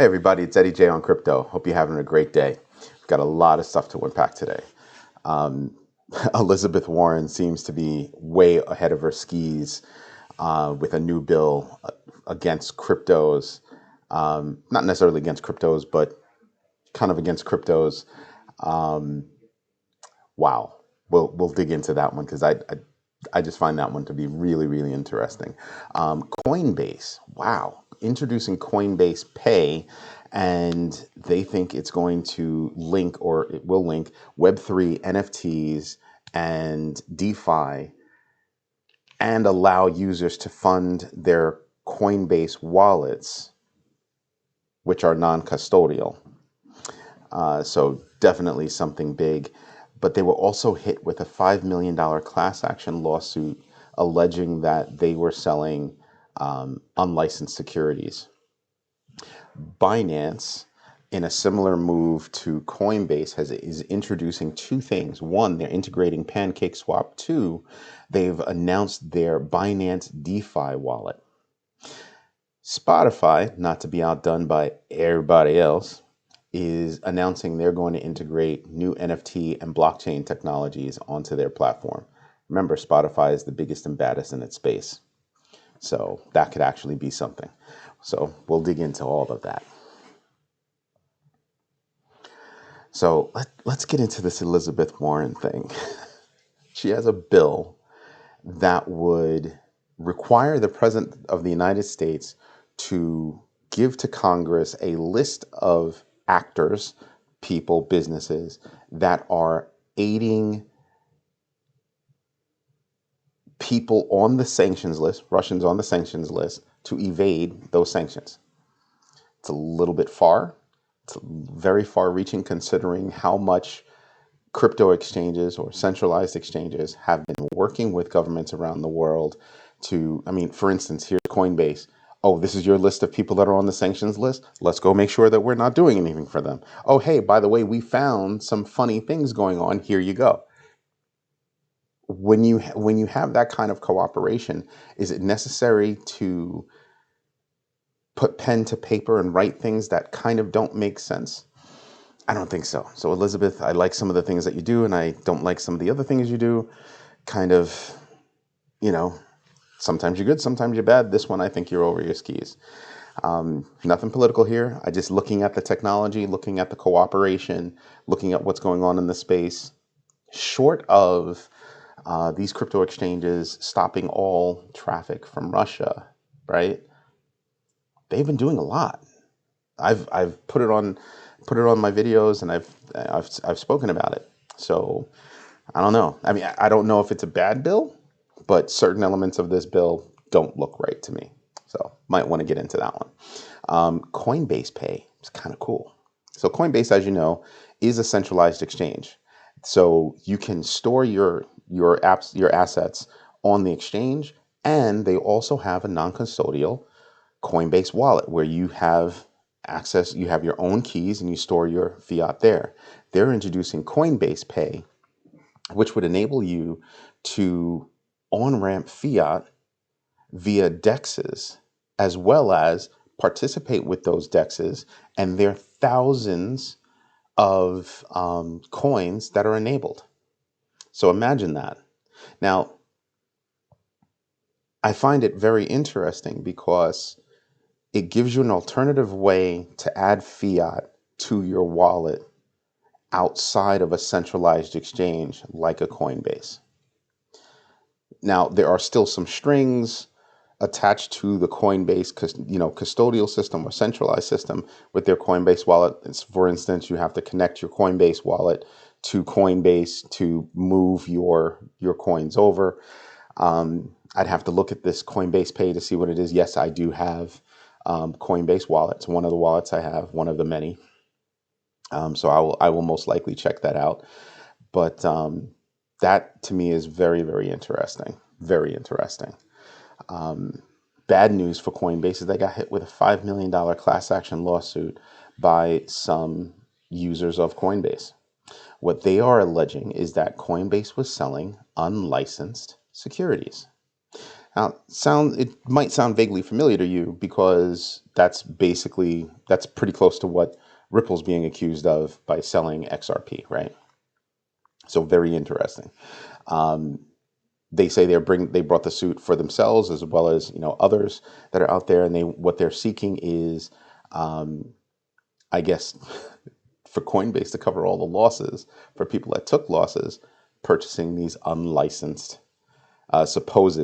Hey everybody, it's Eddie J on Crypto. Hope you're having a great day. We've got a lot of stuff to unpack today. Elizabeth Warren seems to be way ahead of her skis with a new bill against cryptos. Not necessarily against cryptos, but kind of against cryptos. Wow. We'll dig into that one because I just find that one to be really, really interesting. Coinbase, wow. Introducing Coinbase Pay, and they think it's going to link, or it will link, Web3, NFTs, and DeFi, and allow users to fund their Coinbase wallets, which are non-custodial. So definitely something big. But they were also hit with a $5 million class action lawsuit alleging that they were selling unlicensed securities. Binance, in a similar move to Coinbase, is introducing two things. One, they're integrating PancakeSwap. Two, they've announced their Binance DeFi Wallet. Spotify, not to be outdone by everybody else, is announcing they're going to integrate new NFT and blockchain technologies onto their platform. Remember, Spotify is the biggest and baddest in its space. So that could actually be something. So we'll dig into all of that. So let's get into this Elizabeth Warren thing. She has a bill that would require the President of the United States to give to Congress a list of actors, people, businesses that are aiding people on the sanctions list, Russians on the sanctions list, to evade those sanctions. It's a little bit far. It's very far-reaching considering how much crypto exchanges or centralized exchanges have been working with governments around the world to, for instance, here's Coinbase. Oh, this is your list of people that are on the sanctions list. Let's go make sure that we're not doing anything for them. Oh, hey, by the way, we found some funny things going on. Here you go. When you have that kind of cooperation, is it necessary to put pen to paper and write things that kind of don't make sense? I don't think so. So Elizabeth, I like some of the things that you do, and I don't like some of the other things you do. Kind of, sometimes you're good, sometimes you're bad. This one, I think you're over your skis. Nothing political here. I just looking at the technology, looking at the cooperation, looking at what's going on in the space. Short of these crypto exchanges stopping all traffic from Russia, right? They've been doing a lot. I've put it on my videos, and I've spoken about it. So I don't know. I don't know if it's a bad bill, but certain elements of this bill don't look right to me. So might want to get into that one. Coinbase Pay is kind of cool. So Coinbase, as you know, is a centralized exchange. So you can store your assets on the exchange, and they also have a non-custodial Coinbase wallet where you have access, you have your own keys, and you store your fiat there. They're introducing Coinbase Pay, which would enable you to on-ramp fiat via DEXs, as well as participate with those DEXs, and there are thousands of coins that are enabled. So imagine that. Now, I find it very interesting because it gives you an alternative way to add fiat to your wallet outside of a centralized exchange like a Coinbase. Now, there are still some strings attached to the Coinbase, custodial system or centralized system with their Coinbase wallet. For instance, you have to connect your Coinbase wallet to Coinbase to move your coins over. I'd have to look at this Coinbase Pay to see what it is. Yes, I do have Coinbase wallet. It's one of the wallets I have, one of the many. So I will most likely check that out. But that to me is very, very interesting. Very interesting. Bad news for Coinbase is they got hit with a $5 million class action lawsuit by some users of Coinbase. What they are alleging is that Coinbase was selling unlicensed securities. Now, it might sound vaguely familiar to you because that's pretty close to what Ripple's being accused of by selling XRP, right? So very interesting. They say they brought the suit for themselves as well as others that are out there, and what they're seeking is, I guess, for Coinbase to cover all the losses for people that took losses purchasing these alleged supposed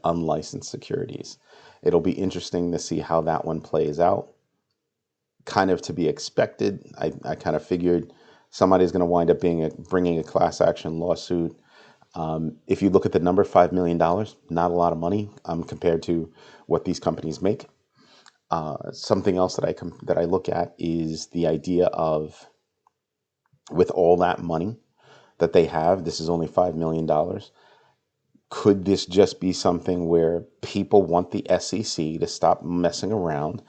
unlicensed securities. It'll be interesting to see how that one plays out. Kind of to be expected. I kind of figured somebody's going to wind up bringing a class action lawsuit. If you look at the number, $5 million, not a lot of money compared to what these companies make. Something else that I look at is the idea of, with all that money that they have, this is only $5 million. Could this just be something where people want the SEC to stop messing around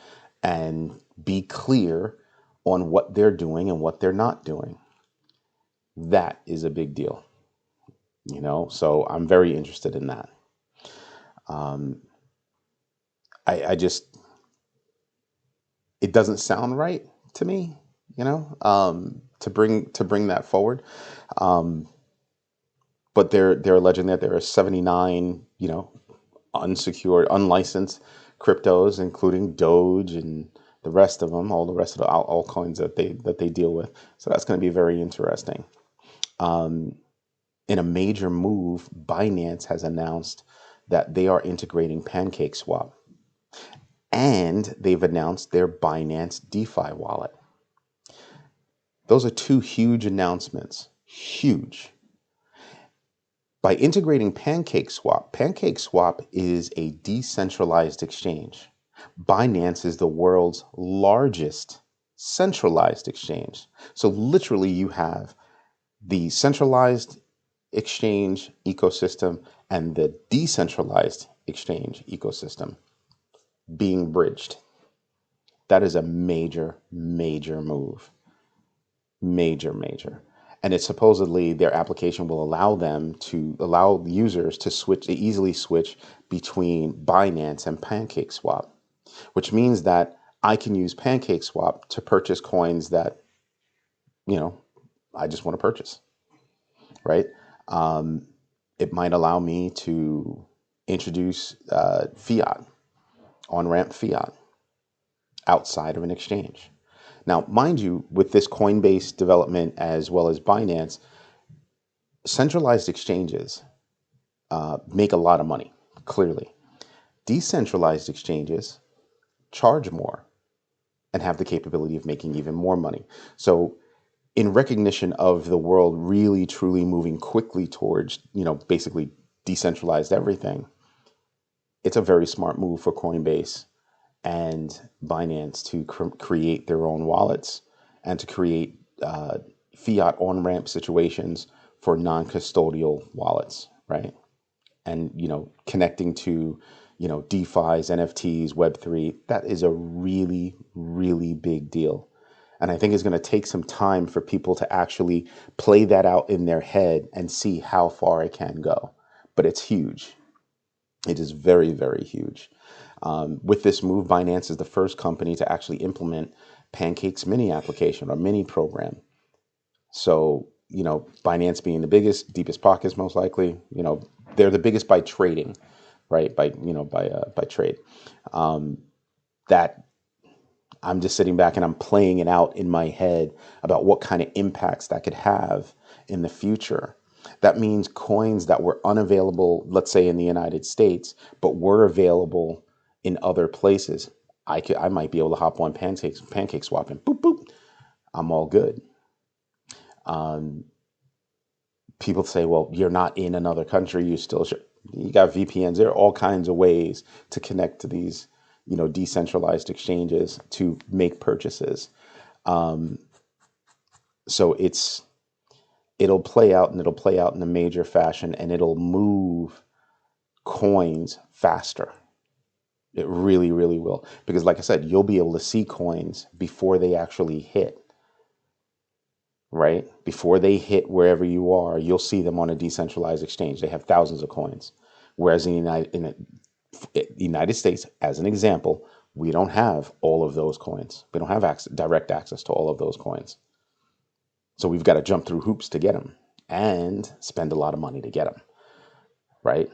and be clear on what they're doing and what they're not doing? That is a big deal, so I'm very interested in that. I just, it doesn't sound right to me, to bring that forward. But they're alleging that there are 79, unsecured, unlicensed cryptos, including Doge and the rest of them, all the rest of the altcoins that they deal with. So that's going to be very interesting. In a major move, Binance has announced that they are integrating PancakeSwap, and they've announced their Binance DeFi Wallet. Those are two huge announcements. Huge. By integrating PancakeSwap is a decentralized exchange. Binance is the world's largest centralized exchange. So literally you have the centralized exchange ecosystem and the decentralized exchange ecosystem being bridged. That is a major, major move. Major. And it's supposedly their application will allow users to easily switch between Binance and PancakeSwap, which means that I can use PancakeSwap to purchase coins that, I just want to purchase, right? It might allow me to introduce Fiat, on-ramp Fiat, outside of an exchange. Now, mind you, with this Coinbase development as well as Binance, centralized exchanges make a lot of money, clearly. Decentralized exchanges charge more and have the capability of making even more money. So in recognition of the world really, truly moving quickly towards, basically decentralized everything, it's a very smart move for Coinbase and Binance to create their own wallets and to create fiat on-ramp situations for non-custodial wallets, right? And, connecting to, DeFi's, NFTs, Web3, that is a really, really big deal. And I think it's going to take some time for people to actually play that out in their head and see how far it can go. But it's huge. It is very, very huge. With this move, Binance is the first company to actually implement Pancake's mini application or mini program. So, Binance being the biggest, deepest pockets, most likely, they're the biggest by trading, right? By trade. That I'm just sitting back and I'm playing it out in my head about what kind of impacts that could have in the future. That means coins that were unavailable, let's say in the United States, but were available in other places. I might be able to hop on PancakeSwap and boop, boop, I'm all good. People say, well, you're not in another country. You got VPNs. There are all kinds of ways to connect to these, decentralized exchanges to make purchases. So it'll play out in a major fashion, and it'll move coins faster. It really, really will. Because like I said, you'll be able to see coins before they actually hit, right? Before they hit wherever you are, you'll see them on a decentralized exchange. They have thousands of coins. Whereas in the United States, as an example, we don't have all of those coins. We don't have direct access to all of those coins. So we've got to jump through hoops to get them and spend a lot of money to get them, right?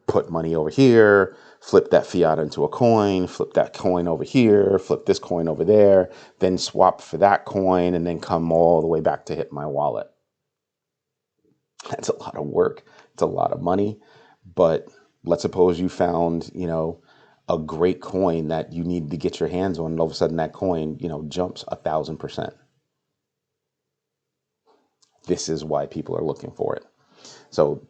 Put money over here, flip that fiat into a coin, flip that coin over here, flip this coin over there, then swap for that coin, and then come all the way back to hit my wallet. That's a lot of work. It's a lot of money. But let's suppose you found, a great coin that you need to get your hands on, and all of a sudden that coin, jumps 1,000%. This is why people are looking for it. So,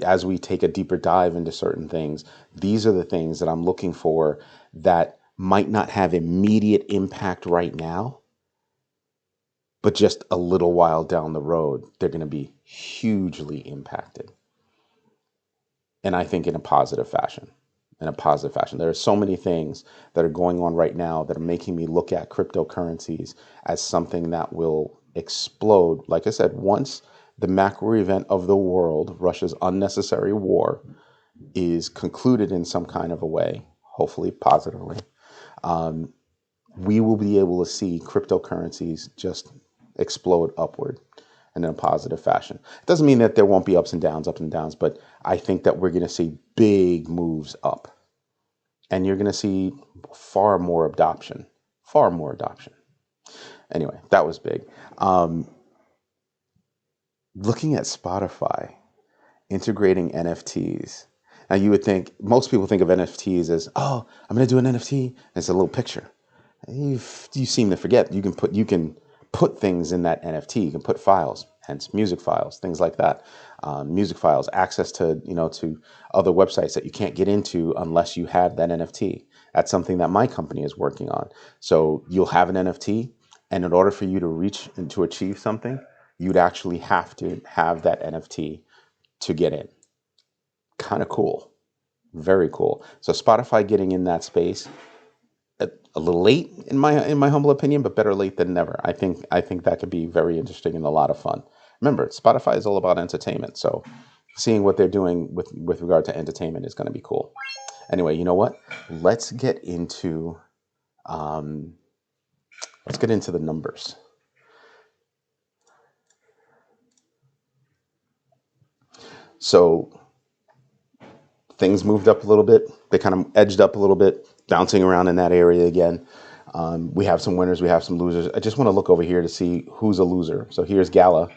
as we take a deeper dive into certain things, these are the things that I'm looking for that might not have immediate impact right now, but just a little while down the road, they're going to be hugely impacted. And I think in a positive fashion. There are so many things that are going on right now that are making me look at cryptocurrencies as something that will explode. Like I said, once the macro event of the world, Russia's unnecessary war, is concluded in some kind of a way, hopefully positively, we will be able to see cryptocurrencies just explode upward in a positive fashion. It doesn't mean that there won't be ups and downs, but I think that we're going to see big moves up. And you're going to see far more adoption. Anyway, that was big. Looking at Spotify integrating NFTs. Now you would think, most people think of NFTs as, oh, I'm going to do an NFT. And it's a little picture. You seem to forget you can put things in that NFT. You can put files, hence music files, things like that. Music files, access to to other websites that you can't get into unless you have that NFT. That's something that my company is working on. So you'll have an NFT, and in order for you to reach and to achieve something, you'd actually have to have that NFT to get in. Kind of cool, very cool. So Spotify getting in that space. A little late in my humble opinion, but better late than never. I think that could be very interesting and a lot of fun. Remember, Spotify is all about entertainment, so seeing what they're doing with regard to entertainment is going to be cool. Anyway, you know what? Let's get into the numbers. So things moved up a little bit. They kind of edged up a little bit, bouncing around in that area again. We have some winners, we have some losers. I just want to look over here to see who's a loser. So here's Gala,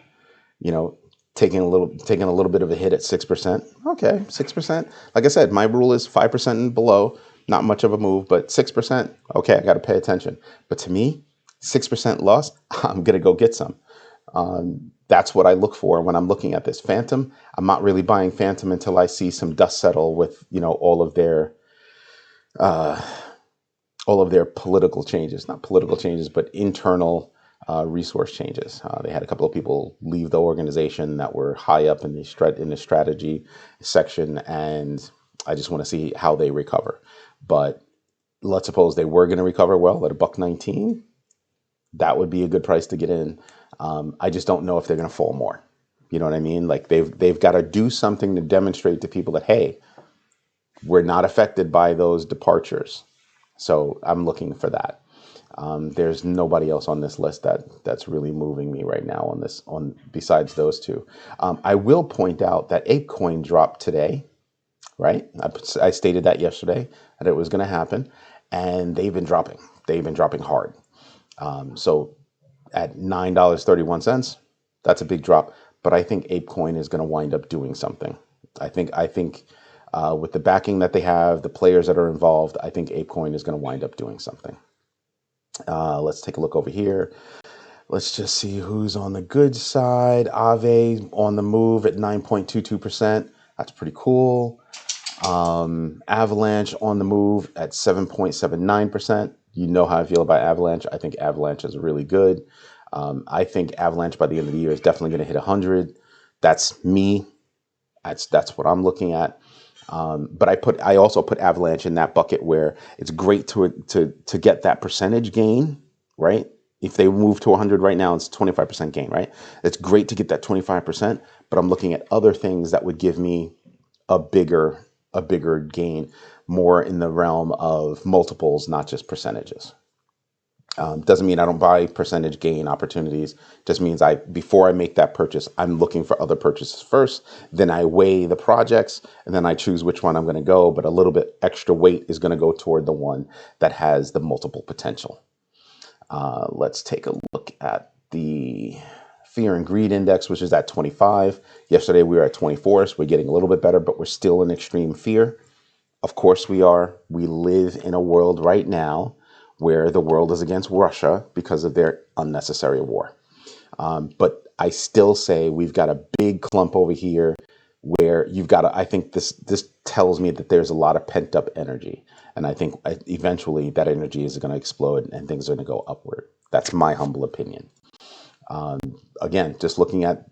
taking a little bit of a hit at 6%. Okay, 6%. Like I said, my rule is 5% and below. Not much of a move, but 6%. Okay, I got to pay attention. But to me, 6% loss, I'm gonna go get some. That's what I look for when I'm looking at this. Phantom, I'm not really buying Phantom until I see some dust settle with all of their political changes, not political changes, but internal resource changes. They had a couple of people leave the organization that were high up in the strategy section, and I just want to see how they recover. But let's suppose they were going to recover well at $1.19. That would be a good price to get in. I just don't know if they're going to fall more. You know what I mean? Like they've got to do something to demonstrate to people that, hey, we're not affected by those departures. So I'm looking for that. There's nobody else on this list that's really moving me right now besides those two. I will point out that ApeCoin dropped today, right? I stated that yesterday that it was going to happen, and they've been dropping. They've been dropping hard. So at $9.31, that's a big drop. But I think ApeCoin is going to wind up doing something. I think with the backing that they have, the players that are involved, I think ApeCoin is going to wind up doing something. Let's take a look over here. Let's just see who's on the good side. Aave on the move at 9.22%. That's pretty cool. Avalanche on the move at 7.79%. You know how I feel about Avalanche. I think Avalanche is really good. I think Avalanche by the end of the year is definitely going to hit 100. That's me. That's what I'm looking at. But I also put Avalanche in that bucket where it's great to get that percentage gain, right? If they move to 100 right now, it's 25% gain, right? It's great to get that 25%, but I'm looking at other things that would give me a bigger gain, more in the realm of multiples, not just percentages. Doesn't mean I don't buy percentage gain opportunities. Just means before I make that purchase, I'm looking for other purchases first. Then I weigh the projects, and then I choose which one I'm going to go. But a little bit extra weight is going to go toward the one that has the multiple potential. Let's take a look at the fear and greed index, which is at 25. Yesterday we were at 24, so we're getting a little bit better, but we're still in extreme fear. Of course we are. We live in a world right now where the world is against Russia because of their unnecessary war. But I still say we've got a big clump over here where you've got to, I think this tells me that there's a lot of pent up energy. And I think eventually that energy is going to explode and things are going to go upward. That's my humble opinion. Again, just looking at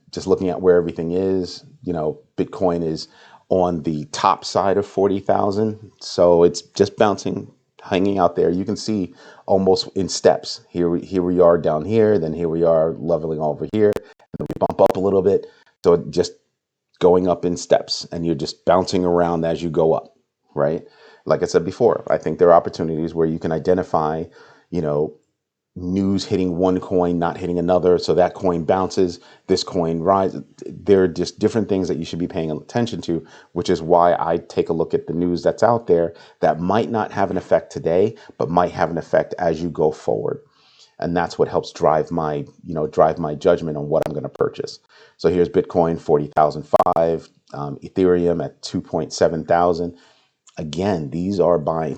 where everything is, Bitcoin is on the top side of 40,000. So it's just bouncing, hanging out there. You can see almost in steps. Here we are down here, then here we are leveling over here, and then we bump up a little bit. So just going up in steps, and you're just bouncing around as you go up, right? Like I said before, I think there are opportunities where you can identify, news hitting one coin, not hitting another. So that coin bounces, this coin rises. There are just different things that you should be paying attention to, which is why I take a look at the news that's out there that might not have an effect today, but might have an effect as you go forward. And that's what helps drive my judgment on what I'm going to purchase. So here's Bitcoin, 40,005, Ethereum at 2.7 thousand. Again, these are buying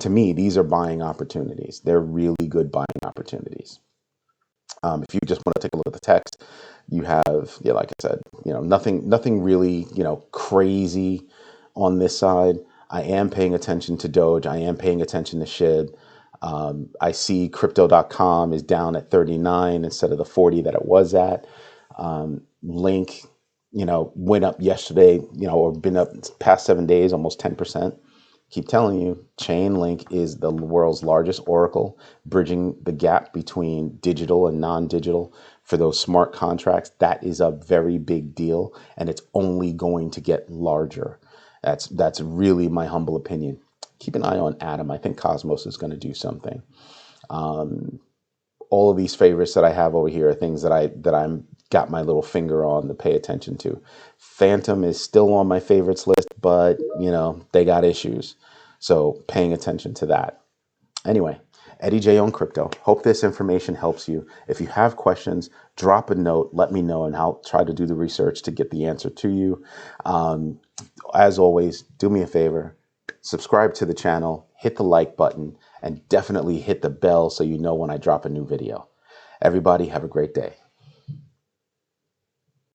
opportunities. They're really good buying opportunities. If you just want to take a look at the text, you have, like I said, nothing really, crazy on this side. I am paying attention to Doge. I am paying attention to SHIB. I see crypto.com is down at 39 instead of the 40 that it was at. Link, went up yesterday, or been up past 7 days, almost 10%. Keep telling you, Chainlink is the world's largest oracle, bridging the gap between digital and non-digital for those smart contracts. That is a very big deal, and it's only going to get larger. That's really my humble opinion. Keep an eye on Atom. I think Cosmos is going to do something. All of these favorites that I have over here are things that I'm got my little finger on to pay attention to. Phantom is still on my favorites list, but they got issues. So paying attention to that. Anyway, Eddie J on crypto. Hope this information helps you. If you have questions, drop a note, let me know, and I'll try to do the research to get the answer to you. As always, do me a favor, subscribe to the channel, hit the like button, and definitely hit the bell so you know when I drop a new video. Everybody have a great day.